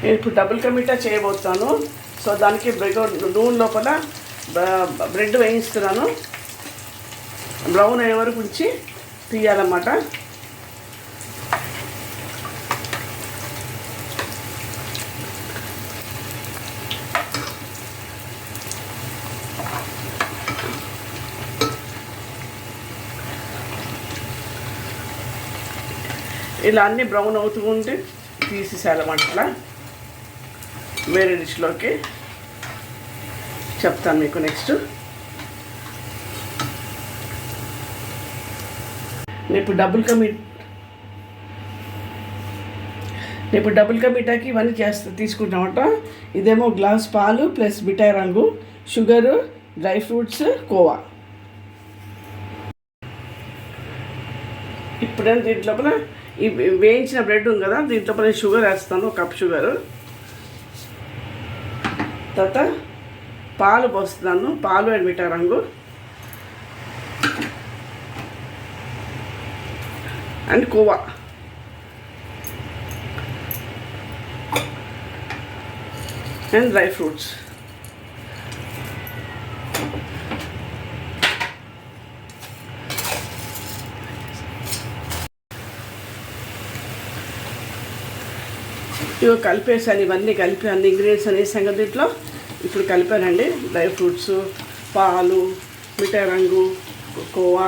నేను ఇప్పుడు double ka meetha చేయబోతాను. So దానికి నూనె లోపల బ్రెడ్ వేయిస్తున్నాను. బ్రౌన్ అయ్యే వరకు ఉంచి తీయాలన్నమాట. ఇలా అన్నీ బ్రౌన్ అవుతూ ఉంటే తీసేసాలన్నమాట. అలా వేరే డిష్లోకి చెప్తాను మీకు నెక్స్ట్. నేను ఇప్పుడు డబుల్ కా మీఠాకి ఇవన్నీ తీసుకుంటామట. ఇదేమో గ్లాస్ పాలు ప్లస్ మిఠాయి రంగు, షుగరు, డ్రై ఫ్రూట్స్, కోవా. ఇప్పుడేమో దీంట్లోపల ఈ వేయించిన బ్రెడ్ ఉంది కదా, దీంట్లోపల నేను షుగర్ వేస్తాను, 1 కప్ షుగరు. తర్వాత పాలు పోస్తున్నాను, పాలు అండ్ మిఠాయి రంగు and khoa. And dry fruits. ఇవి కలిపేసాను, ఇవన్నీ కలిపి అన్ని ఇంగ్రీడియంట్స్ అనే సంగతి దీంట్లో ఇప్పుడు కలిపానండి. డ్రై ఫ్రూట్స్, పాలు, మిఠాయి రంగు, కోవా,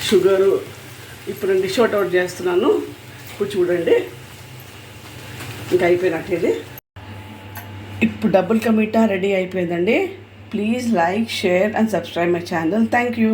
షుగరు. ఇప్పుడు డిష్ అవుట్ చేస్తున్నాను. ఇప్పుడు చూడండి, ఇంకా అయిపోయినట్టు ఇది. ఇప్పుడు డబుల్ కా మీఠా రెడీ అయిపోయిందండి. Please like, share and subscribe my channel. Thank you.